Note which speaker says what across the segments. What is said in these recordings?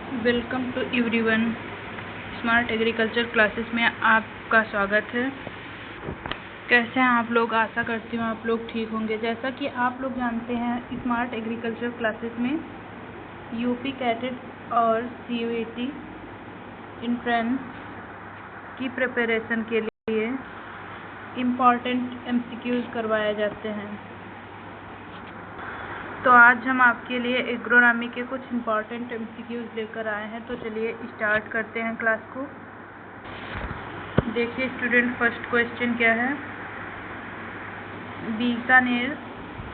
Speaker 1: Welcome to everyone. Smart agriculture classes में आपका स्वागत है। कैसे हैं आप लोग? आशा करती हूँ आप लोग ठीक होंगे। जैसा कि आप लोग जानते हैं, स्मार्ट एग्रीकल्चर क्लासेस में यूपी कैडेट और सीयूईटी एंट्रेंस की प्रिपरेशन के लिए इम्पॉर्टेंट एमसीक्यूज़ करवाए जाते हैं। तो आज हम आपके लिए एग्रोनॉमी के कुछ इम्पॉर्टेंट एमसीक्यूज़ लेकर आए हैं। तो चलिए स्टार्ट करते हैं क्लास को। देखिए स्टूडेंट, फर्स्ट क्वेश्चन क्या है। बीकानेर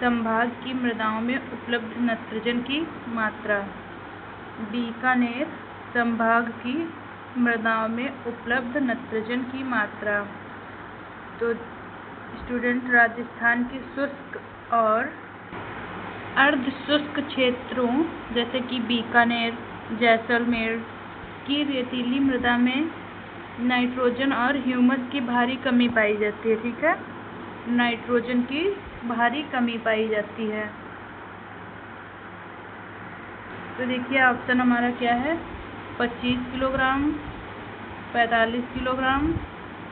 Speaker 1: संभाग की मृदाओं में उपलब्ध नाइट्रोजन की मात्रा। बीकानेर संभाग की मृदाओं में उपलब्ध नाइट्रोजन की मात्रा। तो स्टूडेंट, राजस्थान के शुष्क और अर्ध शुष्क क्षेत्रों जैसे कि बीकानेर, जैसलमेर की रेतीली मृदा में नाइट्रोजन और ह्यूमस की भारी कमी पाई जाती है। ठीक है, नाइट्रोजन की भारी कमी पाई जाती है। तो देखिए ऑप्शन हमारा क्या है। 25 किलोग्राम, 45 किलोग्राम,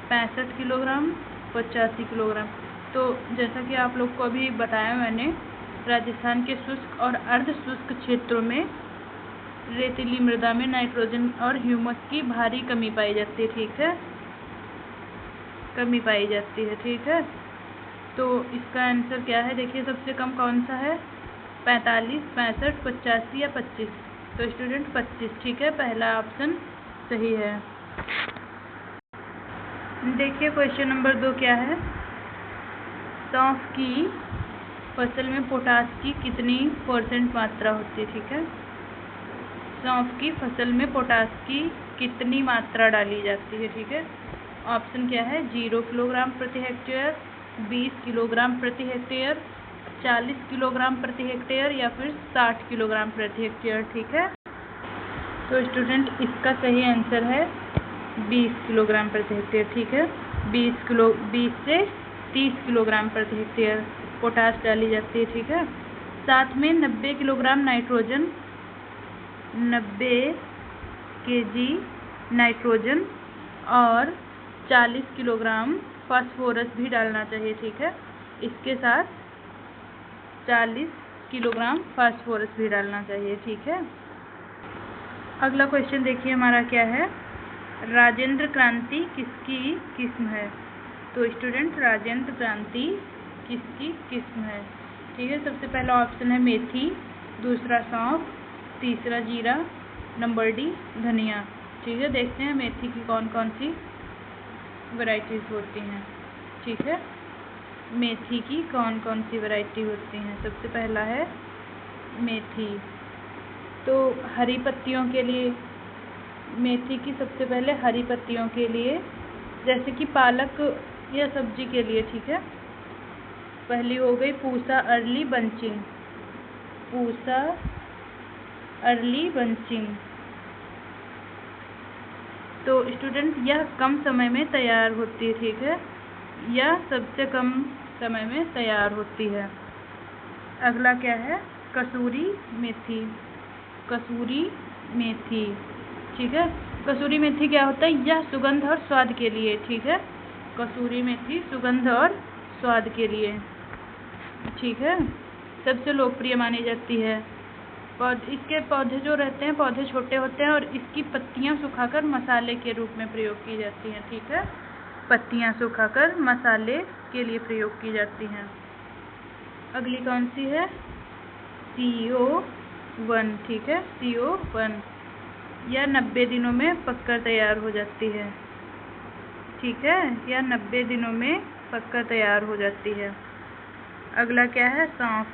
Speaker 1: 65 किलोग्राम, 85 किलोग्राम। तो जैसा कि आप लोग को अभी बताया मैंने, राजस्थान के शुष्क और अर्ध शुष्क क्षेत्रों में रेतीली मृदा में नाइट्रोजन और ह्यूमस की भारी कमी पाई जाती है। ठीक है, कमी पाई जाती है। ठीक है, तो इसका आंसर क्या है? देखिए सबसे कम कौन सा है, 45, 65, 85 या 25। तो स्टूडेंट 25। ठीक है, पहला ऑप्शन सही है। देखिए क्वेश्चन नंबर 2 क्या है। सौंफ की फसल में पोटाश की कितनी % मात्रा होती है? ठीक है, सौंफ की फसल में पोटाश की कितनी मात्रा डाली जाती है? ठीक है, ऑप्शन क्या है। 0 किलोग्राम प्रति हेक्टेयर, 20 किलोग्राम प्रति हेक्टेयर, 40 किलोग्राम प्रति हेक्टेयर या फिर 60 किलोग्राम प्रति हेक्टेयर। ठीक है, तो स्टूडेंट इसका सही आंसर है 20 किलोग्राम प्रति हेक्टेयर। ठीक है, 20 से 30 किलोग्राम प्रति हेक्टेयर पोटाश डाली जाती है। ठीक है, साथ में 90 किलोग्राम नाइट्रोजन, 90 kg नाइट्रोजन और 40 किलोग्राम फास्फोरस भी डालना चाहिए। ठीक है, इसके साथ 40 किलोग्राम फास्फोरस भी डालना चाहिए। ठीक है, अगला क्वेश्चन देखिए हमारा क्या है। राजेंद्र क्रांति किसकी किस्म है? तो स्टूडेंट, राजेंद्र क्रांति किसकी किस्म है? ठीक है, सबसे पहला ऑप्शन है मेथी, दूसरा सौंफ, तीसरा जीरा, नंबर डी धनिया। ठीक है, देखते हैं मेथी की कौन कौन सी वैरायटीज़ होती हैं। ठीक है, मेथी की कौन कौन सी वैरायटी होती हैं। सबसे पहला है मेथी। तो हरी पत्तियों के लिए मेथी की सबसे पहले हरी पत्तियों के लिए, जैसे कि पालक या सब्जी के लिए। ठीक है, पहली हो गई Pusa early bunching, Pusa early bunching. तो स्टूडेंट यह कम समय में तैयार होती है। ठीक है, यह सबसे कम समय में तैयार होती है। अगला क्या है, कसूरी मेथी, कसूरी मेथी। ठीक है, कसूरी मेथी क्या होता है? यह सुगंध और स्वाद के लिए। ठीक है, कसूरी मेथी सुगंध और स्वाद के लिए। ठीक है, सबसे लोकप्रिय मानी जाती है। इसके पौधे जो रहते हैं, पौधे छोटे होते हैं और इसकी पत्तियां सुखाकर मसाले के रूप में प्रयोग की जाती हैं। ठीक है, पत्तियां सुखाकर मसाले के लिए प्रयोग की जाती हैं। अगली कौन सी है? CO1। ठीक है, CO1 यह 90 दिनों में पककर तैयार हो जाती है। ठीक है, यह 90 दिनों में पककर तैयार हो जाती है। अगला क्या है? सौंफ।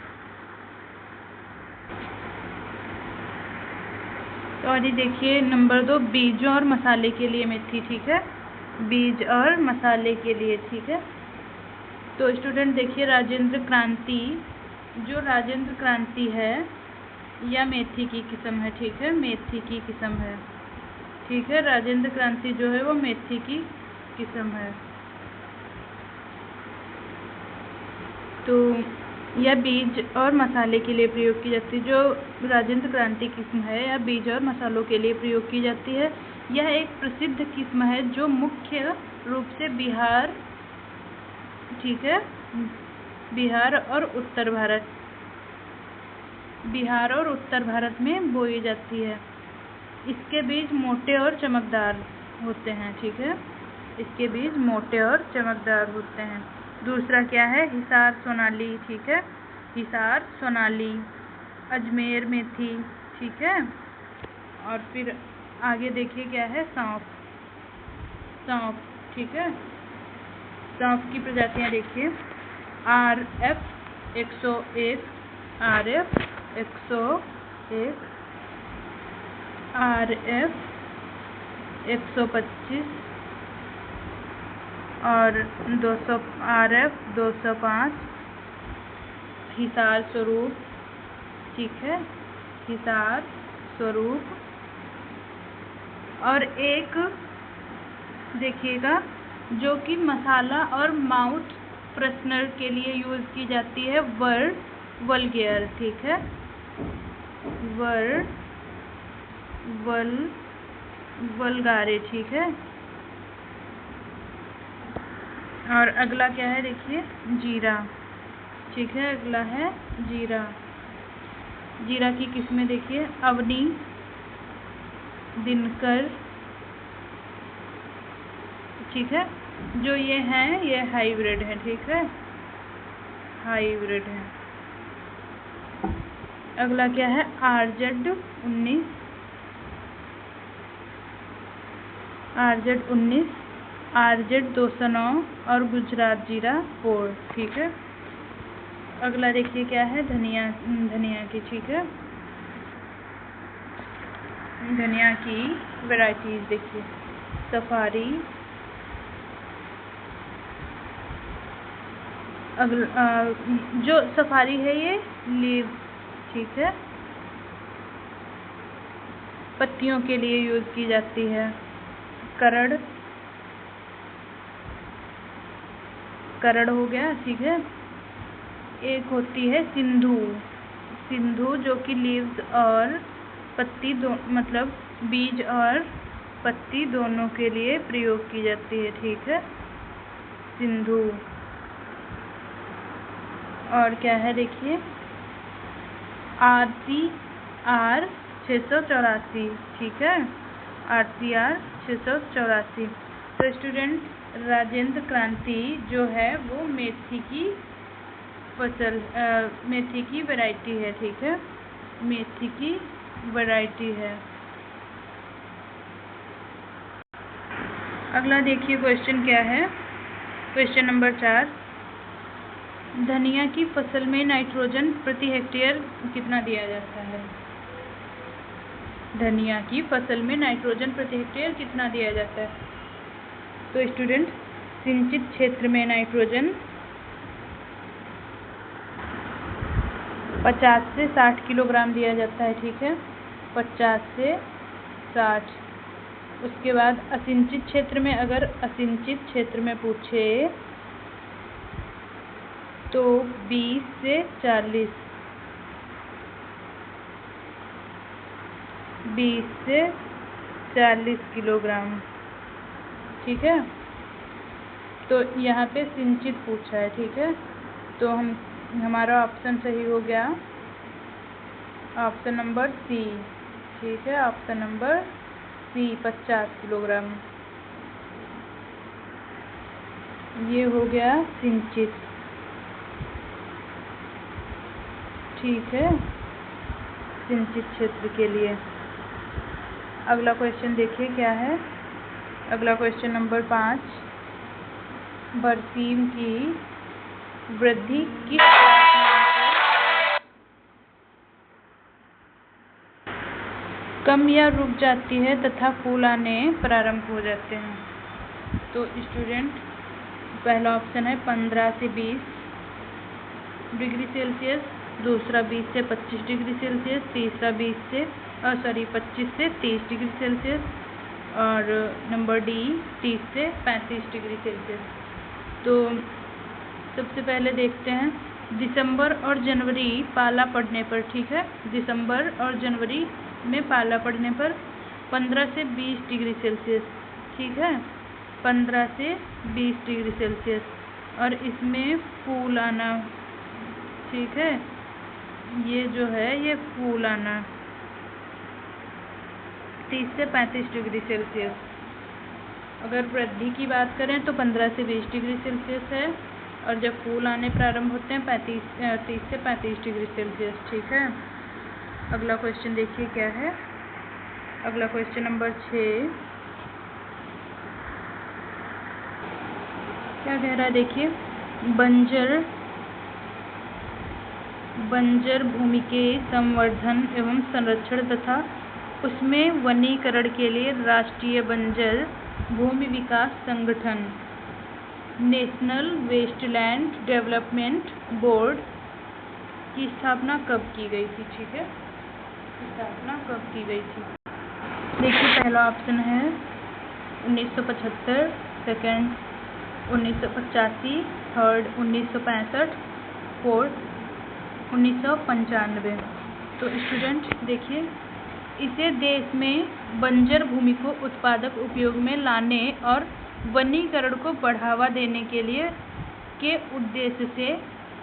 Speaker 1: तो और ये देखिए नंबर 2, बीजों और मसाले के लिए मेथी। ठीक है, बीज और मसाले के लिए। ठीक है, तो स्टूडेंट देखिए राजेंद्र क्रांति, जो राजेंद्र क्रांति है यह मेथी की किस्म है। ठीक है, मेथी की किस्म है। ठीक है, राजेंद्र क्रांति जो है वो मेथी की किस्म है। तो यह बीज और मसाले के लिए प्रयोग की जाती है। जो राजेंद्र क्रांति किस्म है यह बीज और मसालों के लिए प्रयोग की जाती है। यह एक प्रसिद्ध किस्म है जो मुख्य रूप से बिहार, ठीक है, बिहार और उत्तर भारत में बोई जाती है। इसके बीज मोटे और चमकदार होते हैं, ठीक है, इसके बीज मोटे और चमकदार होते हैं। दूसरा क्या है, हिसार सोनाली, ठीक है, हिसार सोनाली, अजमेर मेथी, ठीक है। और फिर आगे देखिए क्या है, सौंफ, ठीक है। सौंफ की प्रजातियां देखिए, RF 101, RF 101, RF 125 और 200, RF 205, हिसार स्वरूप, ठीक है, हिसार स्वरूप। और एक देखिएगा जो कि मसाला और माउथ फ्रेशनर के लिए यूज़ की जाती है, वलगेयर, ठीक है, वलगारे, ठीक है। और अगला क्या है देखिए, जीरा, ठीक है, अगला है जीरा। जीरा की किस्में देखिए, अवनी, दिनकर, ठीक है। जो ये हैं ये हाइब्रिड है, ठीक है, हाइब्रिड है। अगला क्या है, RZ 19, RZ 209 और गुजरात जीरा 4, ठीक है। अगला देखिए क्या है, धनिया की, ठीक है, धनिया की वैरायटीज देखिए, सफारी, जो सफारी है ये लीव, ठीक है, पत्तियों के लिए यूज़ की जाती है। करड़ हो गया, ठीक है। एक होती है सिंधु जो कि लीव्स और पत्ती मतलब बीज और पत्ती दोनों के लिए प्रयोग की जाती है, ठीक है, सिंधु। और क्या है देखिए, RCR 684, ठीक है, RCR 684। तो स्टूडेंट, राजेंद्र क्रांति जो है वो मेथी की फसल, मेथी की वैरायटी है, ठीक है, मेथी की वैरायटी है। अगला देखिए क्वेश्चन क्या है, क्वेश्चन नंबर 4, धनिया की फसल में नाइट्रोजन प्रति हेक्टेयर कितना दिया जाता है? धनिया की फसल में नाइट्रोजन प्रति हेक्टेयर कितना दिया जाता है? तो स्टूडेंट, सिंचित क्षेत्र में नाइट्रोजन 50 से 60 किलोग्राम दिया जाता है, ठीक है, 50 से 60। उसके बाद असिंचित क्षेत्र में, अगर असिंचित क्षेत्र में पूछे तो 20 से 40, 20 से 40 किलोग्राम, ठीक है। तो यहाँ पे सिंचित पूछा है, ठीक है, तो हमारा ऑप्शन सही हो गया ऑप्शन नंबर सी, ठीक है, ऑप्शन नंबर सी 50 किलोग्राम, ये हो गया सिंचित, ठीक है, सिंचित क्षेत्र के लिए। अगला क्वेश्चन देखिए क्या है, अगला क्वेश्चन नंबर 5, बरसीम की वृद्धि किस कम या रुक जाती है तथा फूल आने प्रारंभ हो जाते हैं? तो स्टूडेंट, पहला ऑप्शन है 15 से 20 डिग्री सेल्सियस, दूसरा 20 से 25 डिग्री सेल्सियस, तीसरा 25 से 30 डिग्री सेल्सियस और नंबर डी 30 से 35 डिग्री सेल्सियस। तो सबसे पहले देखते हैं दिसंबर और जनवरी पाला पड़ने पर, ठीक है, दिसंबर और जनवरी में पाला पड़ने पर 15 से 20 डिग्री सेल्सियस, ठीक है, 15 से 20 डिग्री सेल्सियस, और इसमें फूल आना, ठीक है, ये जो है ये फूल आना 30 से 35 डिग्री सेल्सियस। अगर वृद्धि की बात करें तो 15 से 20 डिग्री सेल्सियस है, और जब फूल आने प्रारंभ होते हैं 30 से 35 डिग्री सेल्सियस, ठीक है। अगला क्वेश्चन देखिए क्या है। अगला क्वेश्चन नंबर 6 क्या कह रहा है देखिए। बंजर भूमि के संवर्धन एवं संरक्षण तथा उसमें वनीकरण के लिए राष्ट्रीय बंजर भूमि विकास संगठन नेशनल वेस्टलैंड डेवलपमेंट बोर्ड की स्थापना कब की गई थी, ठीक है, स्थापना कब की गई थी। देखिए पहला ऑप्शन है 1975, सेकंड 1985, थर्ड 1965, फोर्थ 1995। तो स्टूडेंट देखिए, इसे देश में बंजर भूमि को उत्पादक उपयोग में लाने और वनीकरण को बढ़ावा देने के लिए के उद्देश्य से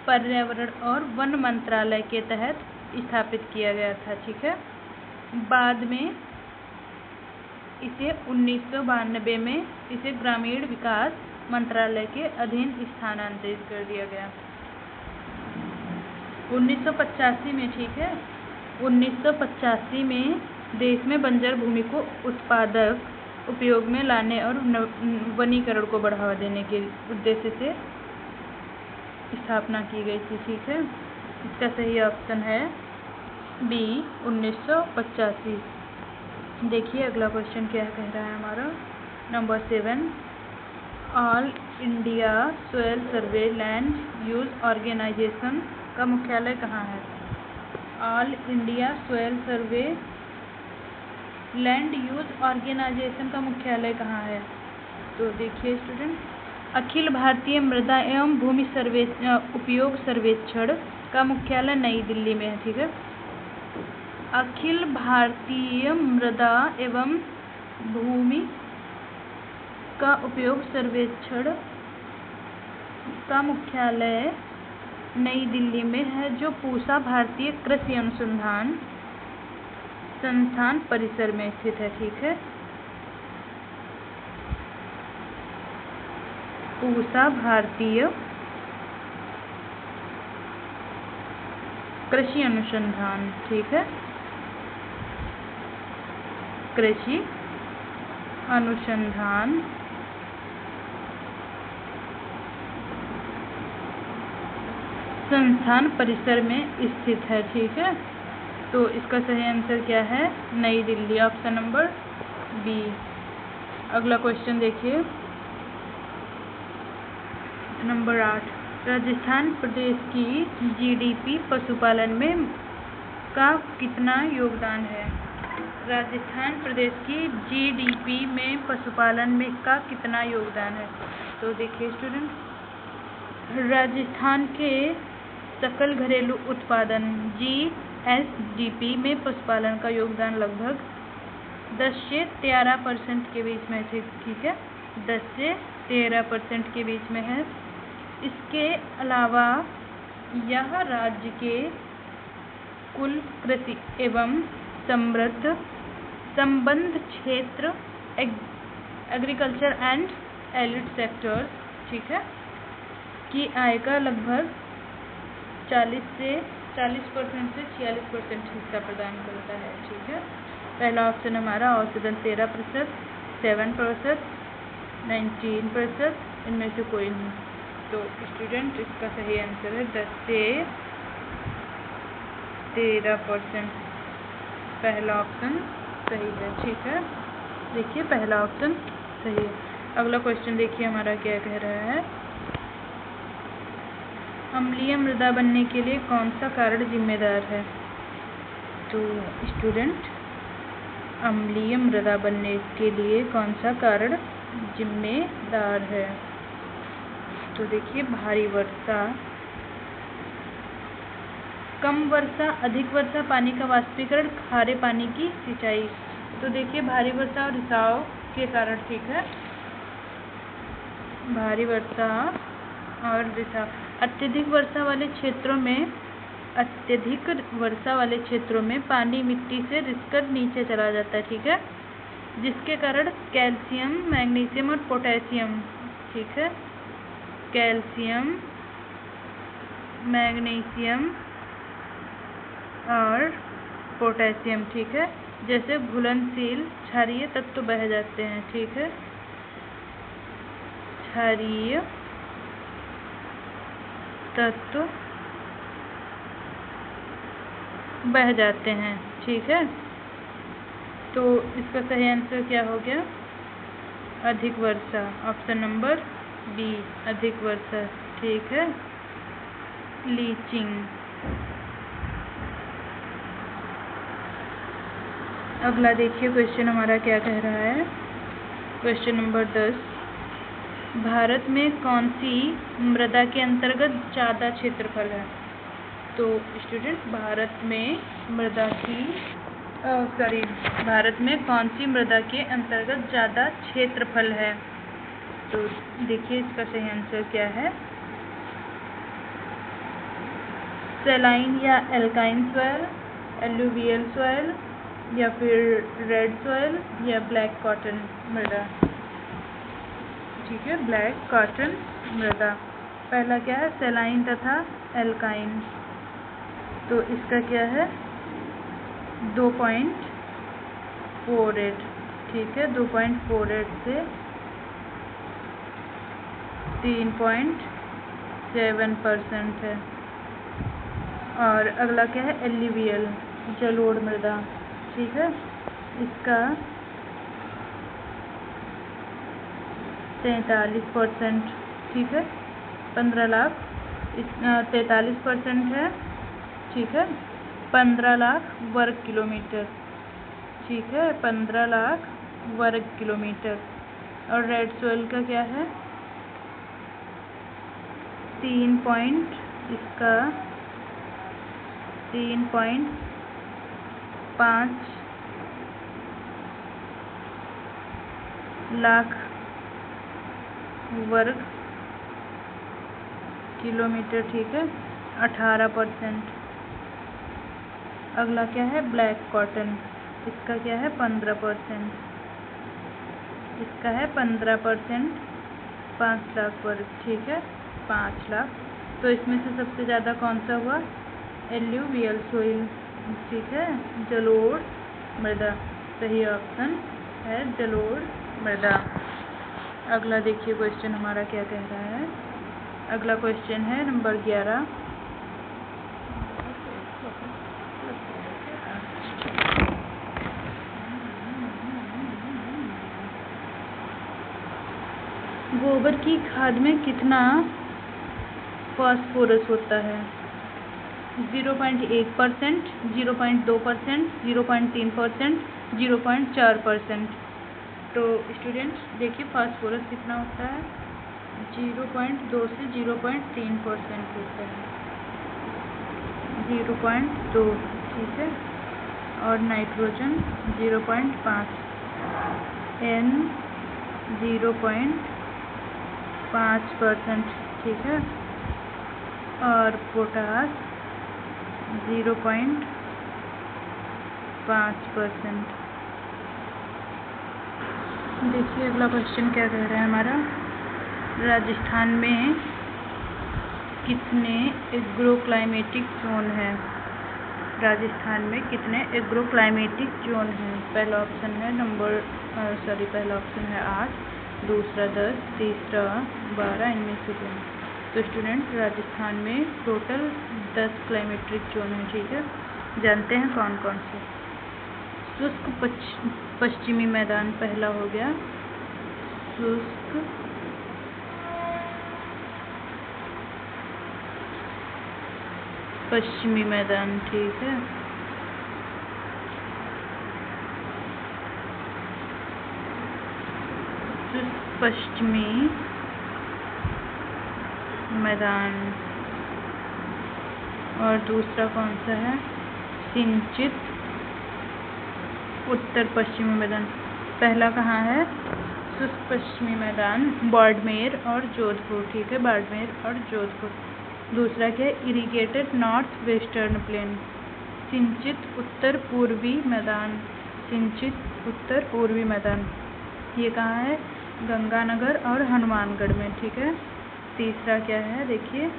Speaker 1: पर्यावरण और वन मंत्रालय के तहत स्थापित किया गया था, ठीक है। बाद में इसे 1992 में इसे ग्रामीण विकास मंत्रालय के अधीन स्थानांतरित कर दिया गया। 1985 में, ठीक है, 1985 में देश में बंजर भूमि को उत्पादक उपयोग में लाने और वनीकरण को बढ़ावा देने के उद्देश्य से स्थापना की गई थी, ठीक है। इसका सही ऑप्शन है बी 1985। देखिए अगला क्वेश्चन क्या कह रहा है हमारा। नंबर 7, ऑल इंडिया सॉइल सर्वे लैंड यूज ऑर्गेनाइजेशन का मुख्यालय कहाँ है। ऑल इंडिया सॉइल सर्वे लैंड यूज ऑर्गेनाइजेशन का मुख्यालय कहाँ है। तो देखिए स्टूडेंट, अखिल भारतीय मृदा एवं भूमि उपयोग सर्वेक्षण का मुख्यालय नई दिल्ली में है, ठीक है। अखिल भारतीय मृदा एवं भूमि का उपयोग सर्वेक्षण का मुख्यालय नई दिल्ली में है, जो पूसा भारतीय कृषि अनुसंधान संस्थान परिसर में स्थित है, ठीक है। पूसा भारतीय कृषि अनुसंधान, ठीक है, कृषि अनुसंधान संस्थान परिसर में स्थित है, ठीक है। तो इसका सही आंसर क्या है, नई दिल्ली, ऑप्शन नंबर बी। अगला क्वेश्चन देखिए नंबर 8, राजस्थान प्रदेश की जीडीपी पशुपालन में का कितना योगदान है। राजस्थान प्रदेश की जीडीपी में पशुपालन में का कितना योगदान है। तो देखिए स्टूडेंट, राजस्थान के सकल घरेलू उत्पादन जीएसडीपी में पशुपालन का योगदान लगभग 10 से 13% के बीच में है, ठीक है, 10 से 13% के बीच में है। इसके अलावा यह राज्य के कुल कृषि एवं संबद्ध क्षेत्र एग्रीकल्चर एंड एलिड सेक्टर्स, ठीक है, की आय का लगभग 40% से 46% हिस्सा प्रदान करता है, ठीक है। पहला ऑप्शन हमारा औसतन 13%, 7%, 19%, इनमें से कोई नहीं। तो स्टूडेंट इसका सही आंसर है 10 से 13%, पहला ऑप्शन सही है, ठीक है। देखिए पहला ऑप्शन सही है। अगला क्वेश्चन देखिए हमारा क्या कह रहा है। अम्लीय मृदा बनने के लिए कौन सा कारण जिम्मेदार है। तो स्टूडेंट, अम्लीय मृदा बनने के लिए कौन सा कारण जिम्मेदार है। तो देखिए भारी वर्षा कम वर्षा अधिक वर्षा पानी का वाष्पीकरण, खारे पानी की सिंचाई। तो देखिए भारी वर्षा और रिसाव के कारण, ठीक है, भारी वर्षा और रिसाव। अत्यधिक वर्षा वाले क्षेत्रों में पानी मिट्टी से रिसकर नीचे चला जाता है, ठीक है, जिसके कारण कैल्शियम, मैग्नीशियम और पोटेशियम, ठीक है, कैल्शियम, मैग्नीशियम और पोटेशियम, ठीक है, जैसे घुलनशील क्षारीय तत्व बह जाते हैं, ठीक है, क्षारीय तत्व बह जाते हैं, ठीक है। तो इसका सही आंसर क्या हो गया? अधिक वर्षा, ऑप्शन नंबर बी, अधिक वर्षा, ठीक है। लीचिंग। अगला देखिए क्वेश्चन हमारा क्या कह रहा है। क्वेश्चन नंबर 10, भारत में कौन सी मृदा के अंतर्गत ज़्यादा क्षेत्रफल है? तो स्टूडेंट, भारत में कौन सी मृदा के अंतर्गत ज़्यादा क्षेत्रफल है? तो देखिए इसका सही आंसर क्या है। सैलाइन या एल्काइन सॉइल, एलुवियल सॉइल, या फिर रेड सॉइल, या ब्लैक कॉटन मृदा, ठीक है, ब्लैक कॉटन मृदा। पहला क्या है? सैलाइन तथा एल्काइन। तो इसका क्या है? 2.48, ठीक है, 2.48 से 3.7% है। और अगला क्या है? एल्यूवियल, जलोढ़ मृदा, ठीक है, इसका 43%, ठीक है, 15 लाख 43% है, ठीक है, 15 लाख वर्ग किलोमीटर, ठीक है, 15 लाख वर्ग किलोमीटर। और रेड सोइल का क्या है? 3.5 लाख वर्ग किलोमीटर, ठीक है, 18%। अगला क्या है? ब्लैक कॉटन, इसका क्या है? 15%, इसका है 15%, 5 लाख वर्ग, ठीक है, 5 लाख। तो इसमें से सबसे ज़्यादा कौन सा हुआ? एल्यूवियल सोइल, ठीक है, जलोढ़ मृदा, सही ऑप्शन है जलोढ़ मृदा। अगला देखिए क्वेश्चन हमारा क्या कह रहा है। अगला क्वेश्चन है नंबर 11, गोबर की खाद में कितना फास्फोरस होता है? 0.1%, 0.2%, 0.3%, 0.4%। तो स्टूडेंट्स देखिए फास्फोरस कितना होता है? 0.2 से 0.3% होता है, 0.2, ठीक है, और नाइट्रोजन 0.5, N 0.5%, ठीक है, और पोटास 0.5%। देखिए अगला क्वेश्चन क्या कह रहा है हमारा। राजस्थान में कितने एग्रोक्लाइमेटिक जोन हैं? राजस्थान में कितने एग्रोक्लाइमेटिक जोन हैं? पहला ऑप्शन है 8, दूसरा 10, तीसरा 12, इनमें से कौन? तो स्टूडेंट राजस्थान में टोटल 10 क्लाइमेट्रिक जोन है, ठीक है। जानते हैं कौन कौन से? शुष्क पश्चिमी मैदान पहला हो गया, शुष्क पश्चिमी मैदान, ठीक है, शुष्क पश्चिमी मैदान। और दूसरा कौन सा है, सिंचित उत्तर पश्चिमी मैदान। पहला कहाँ है, शुष्क पश्चिमी मैदान, बाड़मेर और जोधपुर, ठीक है, बाड़मेर और जोधपुर। दूसरा क्या है, इरिगेटेड नॉर्थ वेस्टर्न प्लेन, सिंचित उत्तर पूर्वी मैदान, सिंचित उत्तर पूर्वी मैदान, ये कहाँ है, गंगानगर और हनुमानगढ़ में, ठीक है। तीसरा क्या है, देखिए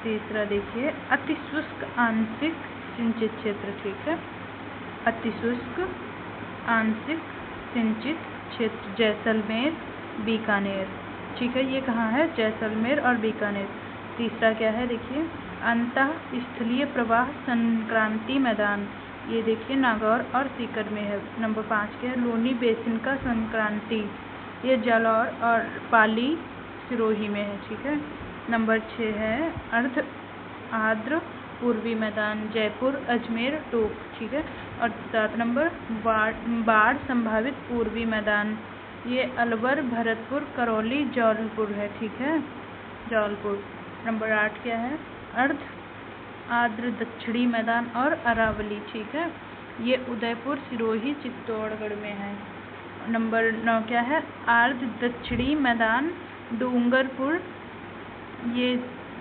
Speaker 1: तीसरा देखिए, अति शुष्क आंशिक सिंचित क्षेत्र, ठीक है, अति शुष्क आंशिक सिंचित क्षेत्र, जैसलमेर बीकानेर, ठीक है, ये कहाँ है, जैसलमेर और बीकानेर। तीसरा क्या है, देखिए अंतः स्थलीय प्रवाह संक्रांति मैदान, ये देखिए नागौर और सीकर में है। नंबर 5 क्या है, लूनी बेसिन का संक्रांति, ये जालौर और पाली सिरोही में है, ठीक है। नंबर 6 है अर्ध आर्द्र पूर्वी मैदान, जयपुर अजमेर टोक, ठीक है। और 7 नंबर बाढ़ संभावित पूर्वी मैदान, ये अलवर भरतपुर करौली जौलपुर है, ठीक है, जौलपुर। नंबर 8 क्या है, अर्ध आर्द्र दक्षिणी मैदान और अरावली, ठीक है, ये उदयपुर सिरोही चित्तौड़गढ़ में है। नंबर 9 क्या है, आर्द्र दक्षिणी मैदान डूंगरपुर, ये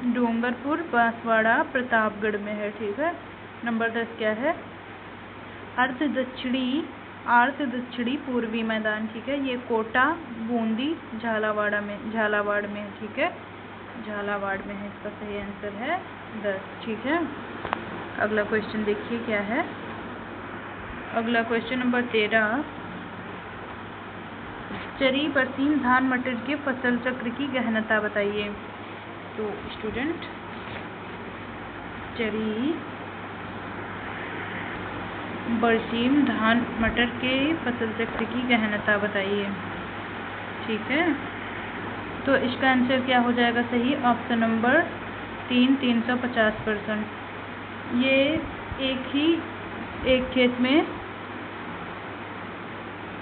Speaker 1: डूंगरपुर बांसवाड़ा प्रतापगढ़ में है, ठीक है। नंबर 10 क्या है, अर्ध दक्षिणी पूर्वी मैदान, ठीक है, ये कोटा बूंदी झालावाड़ में है, ठीक है, झालावाड़ में है, इसका सही आंसर है 10, ठीक है। अगला क्वेश्चन देखिए क्या है, अगला क्वेश्चन नंबर 13, चरी बरसीम धान मटर के फसल चक्र की गहनता बताइए। तो स्टूडेंट, चरी बरसीम धान मटर के फसल चक्र की गहनता बताइए, ठीक है। तो इसका आंसर क्या हो जाएगा सही, ऑप्शन नंबर 3 350%। ये एक खेत में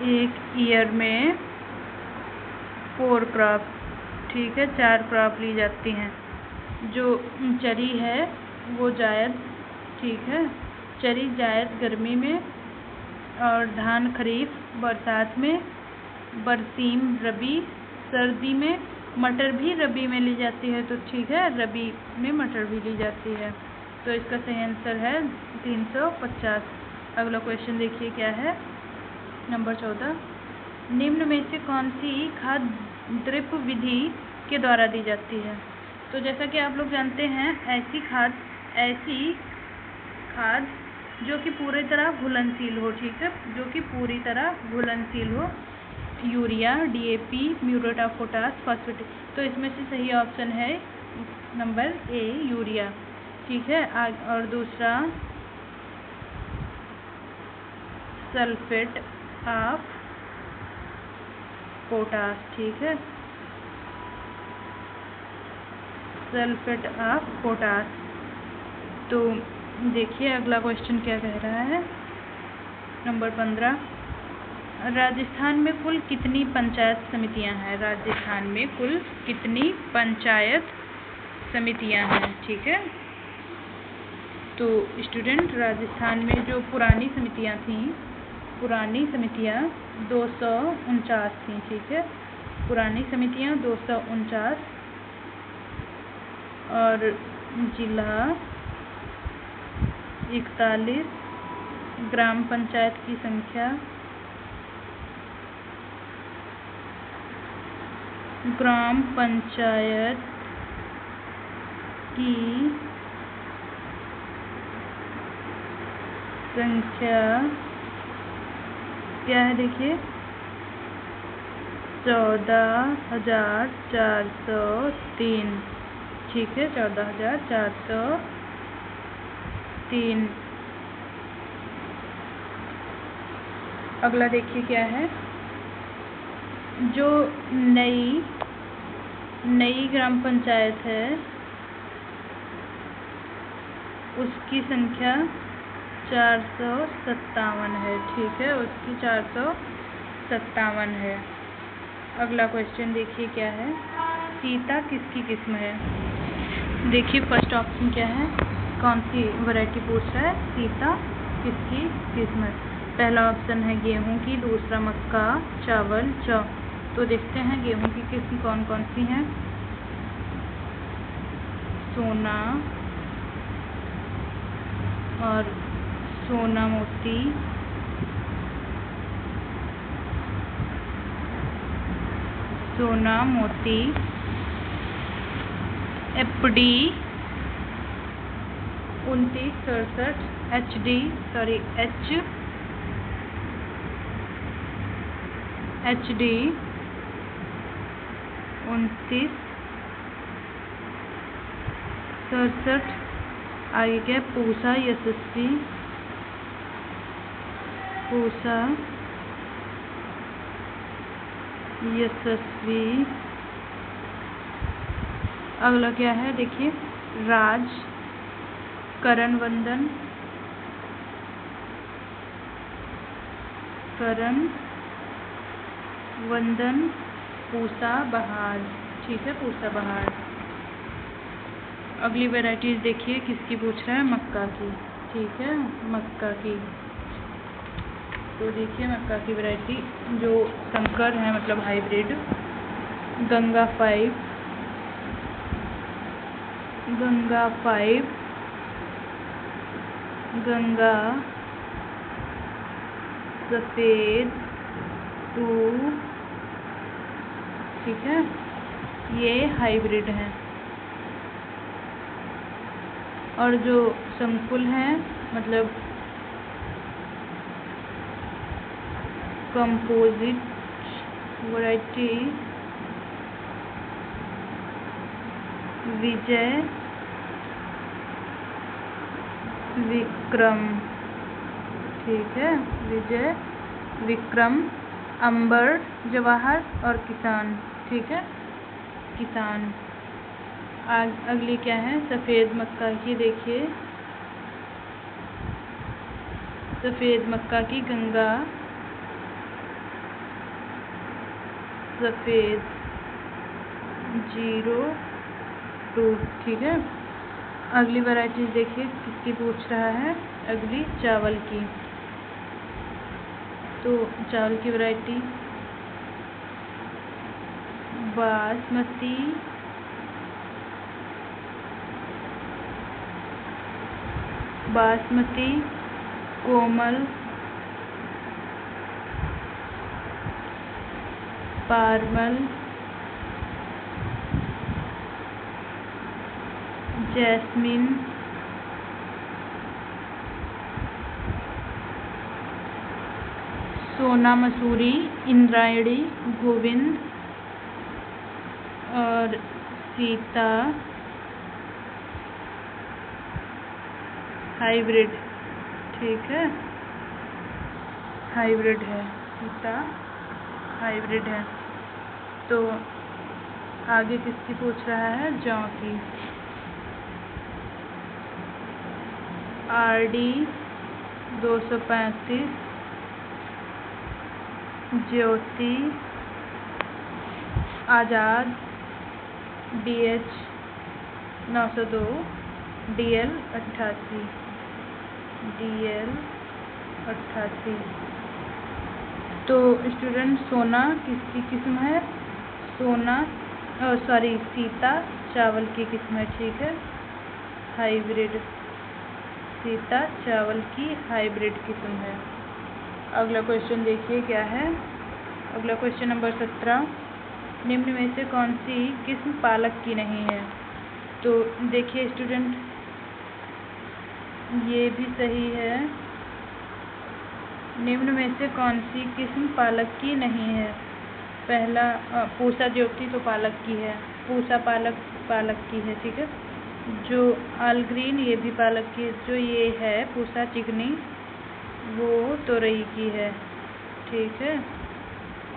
Speaker 1: एक ईयर में 4 क्रॉप, ठीक है, 4 क्रॉप ली जाती हैं। जो चरी है वो जायद, ठीक है, चरी जायद गर्मी में, और धान खरीफ बरसात में, बरसीम रबी सर्दी में, मटर भी रबी में ली जाती है, तो ठीक है, रबी में मटर भी ली जाती है। तो इसका सही आंसर है 350। अगला क्वेश्चन देखिए क्या है, नंबर 14, निम्न में से कौन सी खाद ड्रिप विधि के द्वारा दी जाती है। तो जैसा कि आप लोग जानते हैं, ऐसी खाद जो कि पूरी तरह घुलनशील हो, ठीक है, जो कि पूरी तरह घुलनशील हो, urea, DAP, muriate of potash, phosphate. तो इसमें से सही ऑप्शन है नंबर ए, यूरिया, ठीक है। और दूसरा सल्फेट ऑफ पोटास, ठीक है, सल्फेट ऑफ पोटास। तो देखिए अगला क्वेश्चन क्या कह रहा है, नंबर 15, राजस्थान में कुल कितनी पंचायत समितियां हैं। राजस्थान में कुल कितनी पंचायत समितियां हैं, ठीक है। तो स्टूडेंट, राजस्थान में जो पुरानी समितियां थीं, पुरानी समितियां 249 थीं, ठीक है, पुरानी समितियां 249, और जिला 41, ग्राम पंचायत की संख्या, ग्राम पंचायत की संख्या क्या है, देखिए 14,403, ठीक है, 14,403। अगला देखिए क्या है, जो नई ग्राम पंचायत है उसकी संख्या 457 है, ठीक है, उसकी 457 है। अगला क्वेश्चन देखिए क्या है, सीता किसकी किस्म है। देखिए फर्स्ट ऑप्शन क्या है, कौन सी वैरायटी पूछ रहा है? सीता किसकी किस्म है? पहला ऑप्शन है गेहूं की, दूसरा मक्का, चावल, जौ। तो देखते हैं गेहूं की किस्म कौन कौन सी हैं। सोना और सोना मोती, सोना मोती, FD 2967, HD 2967, आगे क्या है? पूसा यशस्वी, पूसा यशस्वी। अगला क्या है? देखिए, राज, करण वंदन, करण वंदन, पूसा बहार। ठीक है, पूसा बहार। अगली वैरायटीज देखिए किसकी पूछ रहा है? मक्का की। ठीक है, मक्का की। तो देखिए मक्का की वैरायटी जो संकर है, मतलब हाइब्रिड, गंगा 5, गंगा 5, गंगा सफेद 2। ठीक है, ये हाइब्रिड है। और जो संकुल है, मतलब कंपोजिट वैरायटी, विजय विक्रम। ठीक है, विजय विक्रम, अंबर, जवाहर और किसान। ठीक है, किसान। अगली क्या है? सफ़ेद मक्का की। देखिए, सफ़ेद मक्का की गंगा सफ़ेद 02। ठीक है, अगली वैरायटी देखिए किसकी पूछ रहा है? अगली चावल की। तो चावल की वैरायटी बासमती, बासमती, कोमल, पारमल, जैस्मिन, सोना मसूरी, इंद्रायणी, गोविंद और सीता हाइब्रिड। ठीक है, हाइब्रिड है, सीता हाइब्रिड है। तो आगे किसकी पूछ रहा है? जौ की। RD 235, ज्योति, आज़ाद, DH 902, DL 88, DL 88। तो स्टूडेंट सोना किसकी किस्म है? सोना सॉरी सीता चावल की किस्म है। ठीक है, हाइब्रिड, सीता चावल की हाइब्रिड किस्म है। अगला क्वेश्चन देखिए क्या है? अगला क्वेश्चन नंबर 17, निम्न में से कौन सी किस्म पालक की नहीं है? तो देखिए स्टूडेंट, ये भी सही है। निम्न में से कौन सी किस्म पालक की नहीं है? पहला पूसा ज्योति तो पालक की है, पूसा पालक की है। ठीक है, जो ऑल ग्रीन ये भी पालक की है, जो ये है पूसा चिकनी वो तोरई की है। ठीक है,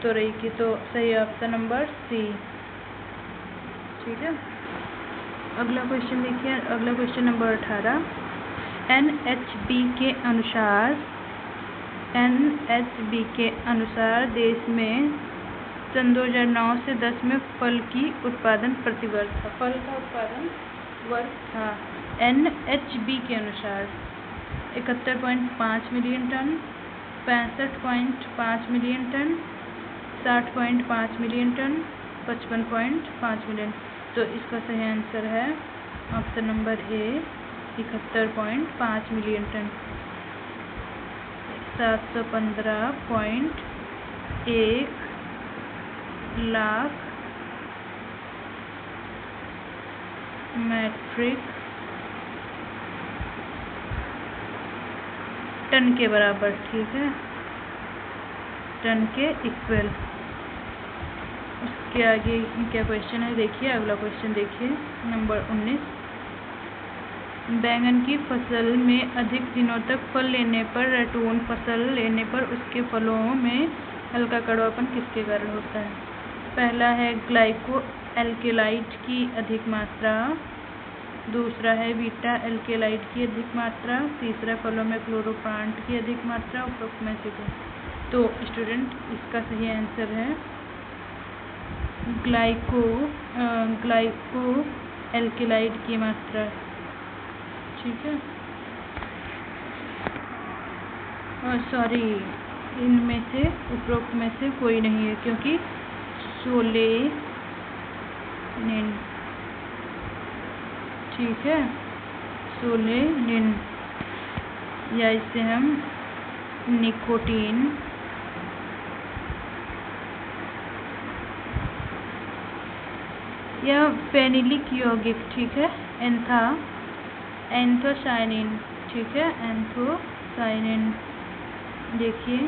Speaker 1: तोरई की। तो सही ऑप्शन नंबर C। ठीक है, अगला क्वेश्चन देखिए। अगला क्वेश्चन नंबर 18, NHB के अनुसार देश में सन 2009 से 10 में फल की उत्पादन प्रतिवर्ष था। फल का उत्पादन वर्ष था। NHB के अनुसार 71.5 million ton, 65.5 million ton, 60.5 million ton, 55.5 million. तो इसका सही आंसर है option number A 71.5 million ton. 715.1 lakh metric ton के बराबर, ठीक है, टन के इक्वल। उसके आगे क्या क्वेश्चन है देखिए, अगला क्वेश्चन देखिए नंबर 19। बैंगन की फसल में अधिक दिनों तक फल लेने पर, रैटून फसल लेने पर उसके फलों में हल्का कड़वापन किसके कारण होता है? पहला है ग्लाइको एल्केलाइड की अधिक मात्रा, दूसरा है बीटा एल्केलाइड की अधिक मात्रा, तीसरा फलों में क्लोरोप्लांट की अधिक मात्रा, उपरोक्त में से कोई। तो स्टूडेंट इसका सही आंसर है ग्लाइको एल्केलाइड की मात्रा, ठीक है। और सॉरी, इनमें से उपरोक्त में से कोई नहीं है, क्योंकि सोलेनिन, ठीक है, सोलेनिन, या इसे हम निकोटीन या फेनिलिक यौगिक, ठीक है, एंथोसायनिन, ठीक है, एंथोसायनिन। देखिए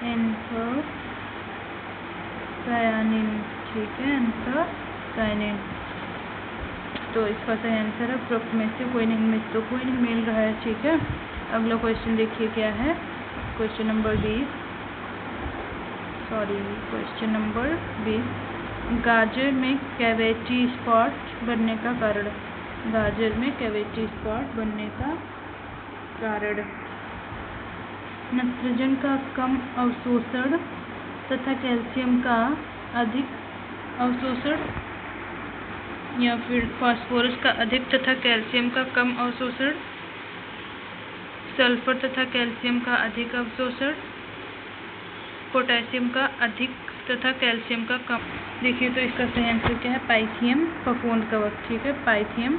Speaker 1: एंथोसायनिन, ठीक है, एंथोसायनिन। तो इसका सही आंसर है उपरोक्त में से कोई नहीं, में तो कोई नहीं मिल रहा है, ठीक है। अगला क्वेश्चन देखिए क्या है, क्वेश्चन नंबर 20, क्वेश्चन नंबर 20। गाजर में कैविटी स्पॉट बनने का कारण, गाजर में कैविटी स्पॉट बनने का कारण नाइट्रोजन का कम अवशोषण तथा कैल्शियम का अधिक अवशोषण, या फिर फास्फोरस का अधिक तथा कैल्शियम का कम अवशोषण, सल्फर तथा कैल्शियम का अधिक अवशोषण, पोटेशियम का अधिक तथा कैल्शियम का कम। देखिए तो इसका सही आंसर क्या है, पाइथियम फफूंद कवक, ठीक है, पाइथियम।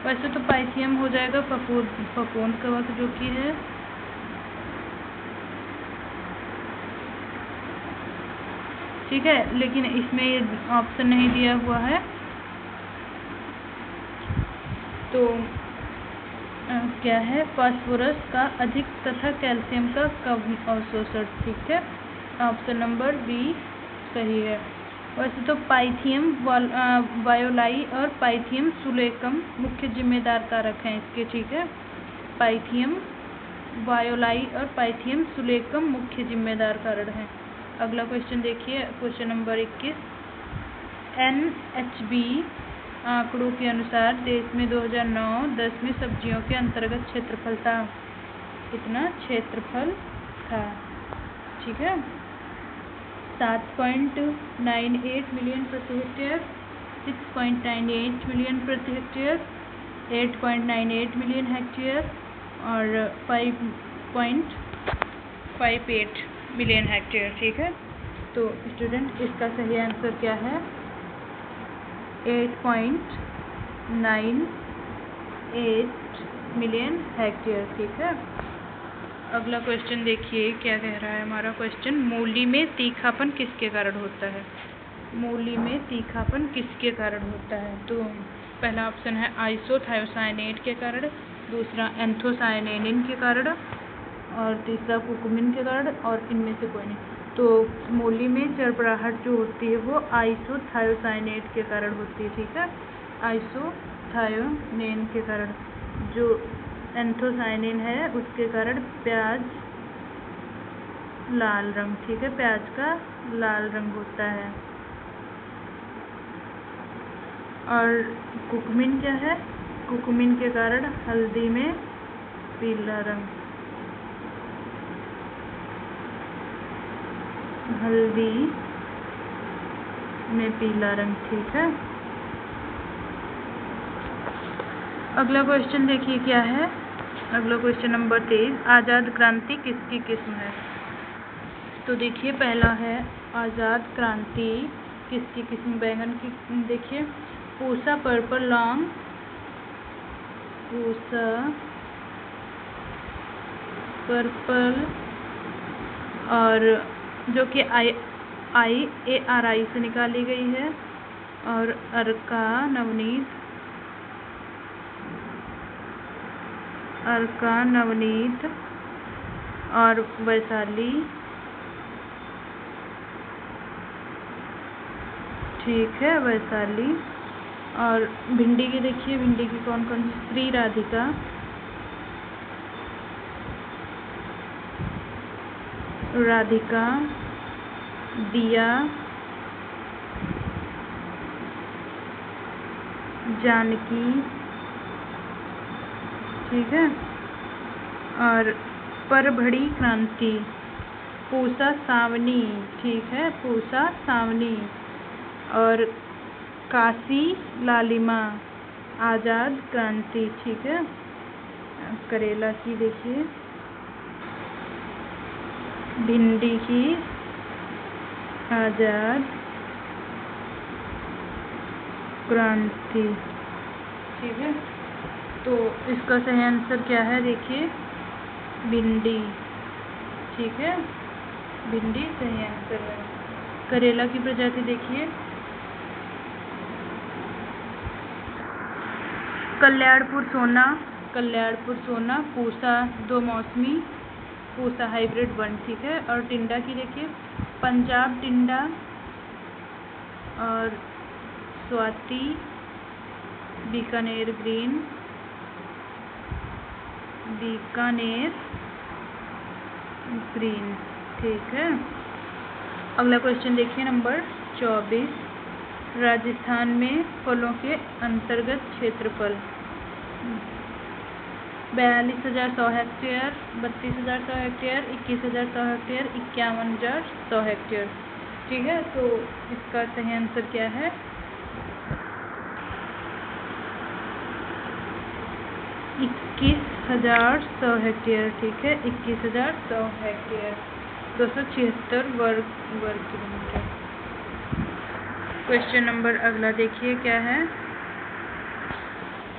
Speaker 1: वैसे तो पाइथियम हो जाएगा फफूंद कवक जो कि है ठीक है, लेकिन इसमें ये ऑप्शन नहीं दिया हुआ है, तो क्या है, फास्फोरस का अधिक तथा कैल्शियम का कम अवशोषण, ठीक है, ऑप्शन नंबर बी सही है। वैसे तो पाइथियम वायोलाई और पाइथियम सुलेकम मुख्य जिम्मेदार कारक हैं इसके, ठीक है, पाइथियम वायोलाई और पाइथियम सुलेकम मुख्य जिम्मेदार कारक हैं। अगला क्वेश्चन देखिए, क्वेश्चन नंबर 21। NHB आंकड़ों के अनुसार देश में 2009-10 में सब्जियों के अंतर्गत क्षेत्रफल था, कितना क्षेत्रफल था, ठीक है, 7.98 मिलियन प्रति हेक्टेयर, 6.98 मिलियन प्रति हेक्टेयर, 8.98 मिलियन हेक्टेयर और 5.58 मिलियन हेक्टेयर, ठीक है। तो स्टूडेंट इसका सही आंसर क्या है, 8.98 मिलियन हेक्टेयर, ठीक है। अगला क्वेश्चन देखिए क्या कह रहा है हमारा क्वेश्चन, मूली में तीखापन किसके कारण होता है? मूली में तीखापन किसके कारण होता है? तो पहला ऑप्शन है आइसोथायोसाइनेट के कारण, दूसरा एंथोसायनिन के कारण और तीसरा कुकुमिन के कारण, और इनमें से कोई नहीं। तो मूली में चरपराहट जो होती है वो आइसोथायोसाइनेट के कारण होती है, ठीक है, आइसोथायोनिन के कारण। जो एंथोसायनिन है उसके कारण प्याज लाल रंग, ठीक है, प्याज का लाल रंग होता है। और कुकुमिन क्या है, कुकुमिन के कारण हल्दी में पीला रंग, हल्दी में पीला रंग, ठीक है। अगला क्वेश्चन देखिए क्या है। अगला क्वेश्चन नंबर 23, आज़ाद क्रांति किसकी किस्म है? तो देखिए पहला है आज़ाद क्रांति किसकी किस्म, बैंगन की। देखिए Pusa purple long, Pusa purple, और जो कि IARI से निकाली गई है, और अर्का नवनीत और वैशाली, ठीक है, वैशाली। और भिंडी की देखिए, भिंडी की कौन कौन सी, श्री राधिका, दिया, जानकी, ठीक है। और परभड़ी क्रांति पूसा सावनी, ठीक है, पूसा सावनी। और काशी लालिमा आज़ाद क्रांति, ठीक है। करेला की देखिए, भिंडी की आज़ाद क्रांति, ठीक है। तो इसका सही आंसर क्या है? देखिए भिंडी, ठीक है, भिंडी सही आंसर है। करेला की प्रजाति देखिए, कल्याणपुर सोना, पूसा दो मौसमी, पूसा हाइब्रिड 1, ठीक है। और टिंडा की देखिए, पंजाब टिंडा, और स्वाति, बीकानेर ग्रीन, ठीक है। अगला क्वेश्चन देखिए नंबर 24, राजस्थान में फलों के अंतर्गत क्षेत्रफल 42,100 हेक्टेयर, 32,100 हेक्टेयर, 21,100 हेक्टेयर, 51,100 हेक्टेयर, ठीक है। तो इसका सही आंसर क्या है? 21,100 हेक्टेयर, ठीक है, 21,100 हेक्टेयर, 276 वर्ग किलोमीटर। क्वेश्चन नंबर अगला देखिए क्या है।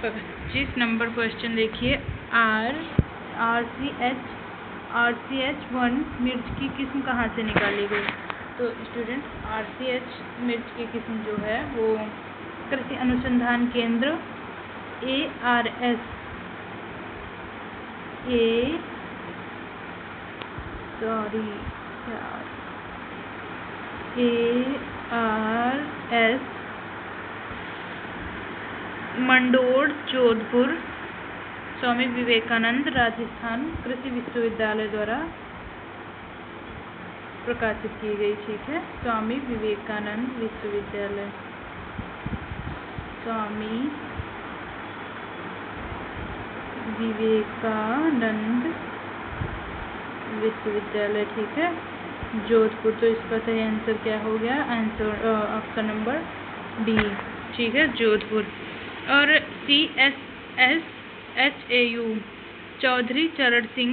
Speaker 1: 25 नंबर क्वेश्चन देखिए, RCH1 मिर्च की किस्म कहाँ से निकाली गई? तो स्टूडेंट RCH मिर्च की किस्म जो है वो कृषि अनुसंधान केंद्र ARS मंडोर जोधपुर स्वामी विवेकानंद राजस्थान कृषि विश्वविद्यालय द्वारा प्रकाशित की गई, ठीक है। स्वामी विवेकानंद विश्वविद्यालय, स्वामी विवेकानंद विश्वविद्यालय, ठीक है, जोधपुर। तो इसका सही आंसर क्या हो गया? आंसर ऑप्शन नंबर डी, ठीक है, जोधपुर। और CSSHAU चौधरी चरण सिंह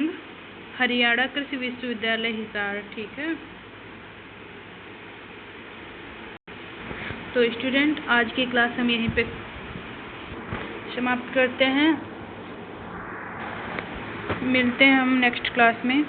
Speaker 1: हरियाणा कृषि विश्वविद्यालय हिसार, ठीक है। तो स्टूडेंट आज की क्लास हम यहीं पे समाप्त करते हैं, मिलते हैं हम नेक्स्ट क्लास में।